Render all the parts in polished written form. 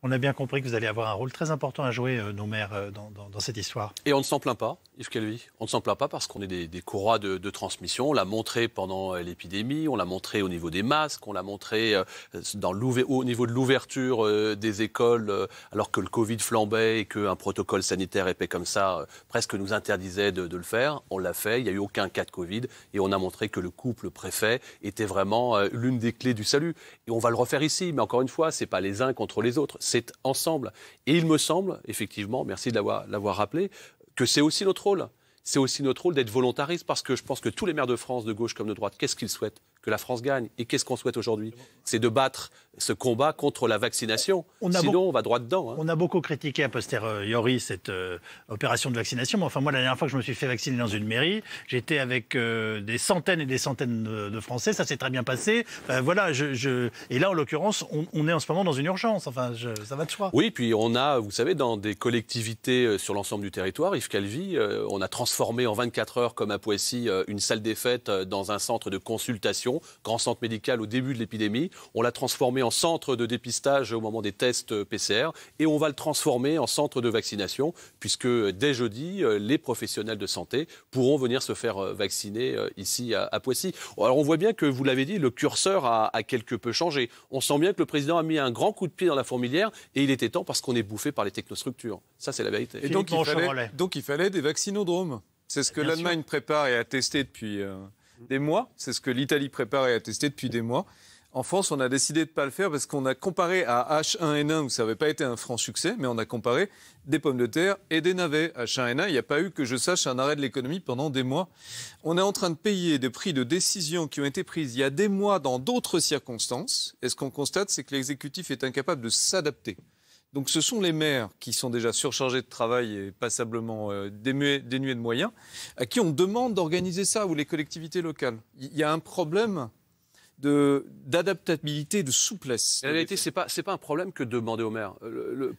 On a bien compris que vous allez avoir un rôle très important à jouer, nos maires, dans cette histoire. Et on ne s'en plaint pas, Yves Calvi. On ne s'en plaint pas parce qu'on est des courroies de transmission. On l'a montré pendant l'épidémie, on l'a montré au niveau des masques, on l'a montré au niveau de l'ouverture des écoles, alors que le Covid flambait et qu'un protocole sanitaire épais comme ça presque nous interdisait de le faire. On l'a fait, il n'y a eu aucun cas de Covid et on a montré que le couple préfet était vraiment l'une des clés du salut. Et on va le refaire ici, mais encore une fois, ce n'est pas les uns contre les autres, c'est ensemble. Et il me semble, effectivement, merci de l'avoir rappelé, que c'est aussi notre rôle. C'est aussi notre rôle d'être volontariste parce que je pense que tous les maires de France, de gauche comme de droite, qu'est-ce qu'ils souhaitent? Que la France gagne. Et qu'est-ce qu'on souhaite aujourd'hui? C'est de battre ce combat contre la vaccination. Sinon, on va droit dedans. On a beaucoup critiqué a posteriori cette opération de vaccination. Mais enfin, moi, la dernière fois que je me suis fait vacciner dans une mairie, j'étais avec des centaines et des centaines de Français. Ça s'est très bien passé. Voilà. Et là, en l'occurrence, on est en ce moment dans une urgence. Enfin, ça va de soi. Oui, puis on a, vous savez, dans des collectivités sur l'ensemble du territoire, Yves Calvi, on a transformé en 24 heures, comme à Poissy, une salle des fêtes dans un centre de consultation, grand centre médical au début de l'épidémie. On l'a transformé en centre de dépistage au moment des tests PCR et on va le transformer en centre de vaccination puisque dès jeudi, les professionnels de santé pourront venir se faire vacciner ici à Poissy. Alors on voit bien que, vous l'avez dit, le curseur a quelque peu changé. On sent bien que le président a mis un grand coup de pied dans la fourmilière et il était temps parce qu'on est bouffé par les technostructures. Ça, c'est la vérité. Et donc il fallait des vaccinodromes. C'est ce que l'Allemagne prépare et a testé depuis des mois. C'est ce que l'Italie prépare et a testé depuis des mois. En France, on a décidé de ne pas le faire parce qu'on a comparé à H1N1 où ça n'avait pas été un franc succès, mais on a comparé des pommes de terre et des navets. H1N1, il n'y a pas eu, que je sache, un arrêt de l'économie pendant des mois. On est en train de payer des prix de décisions qui ont été prises il y a des mois dans d'autres circonstances. Et ce qu'on constate, c'est que l'exécutif est incapable de s'adapter. Donc ce sont les maires qui sont déjà surchargés de travail et passablement dénués de moyens, à qui on demande d'organiser ça, ou les collectivités locales. Il y a un problème d'adaptabilité, de souplesse. La vérité, c'est pas un problème que de demander aux maires.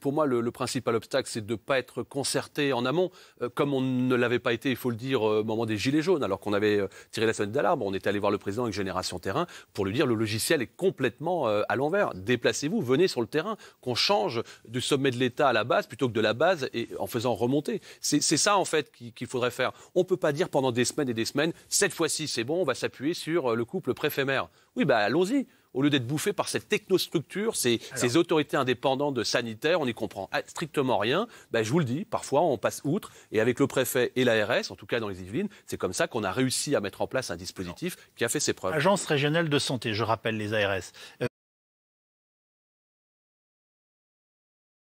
Pour moi, le principal obstacle, c'est de ne pas être concerté en amont, comme on ne l'avait pas été, il faut le dire, au moment des Gilets jaunes, alors qu'on avait tiré la sonnette d'alarme. On était allé voir le président avec Génération Terrain pour lui dire le logiciel est complètement à l'envers. Déplacez-vous, venez sur le terrain, qu'on change du sommet de l'État à la base plutôt que de la base et en faisant remonter. C'est ça, en fait, qu'il faudrait faire. On ne peut pas dire pendant des semaines et des semaines, cette fois-ci, c'est bon, on va s'appuyer sur le couple préfet-maire. Oui, allons-y. Au lieu d'être bouffé par cette technostructure, ces autorités indépendantes de sanitaire, on n'y comprend strictement rien. Je vous le dis, parfois on passe outre. Et avec le préfet et l'ARS, en tout cas dans les Yvelines, c'est comme ça qu'on a réussi à mettre en place un dispositif qui a fait ses preuves. Agence régionale de santé, je rappelle les ARS.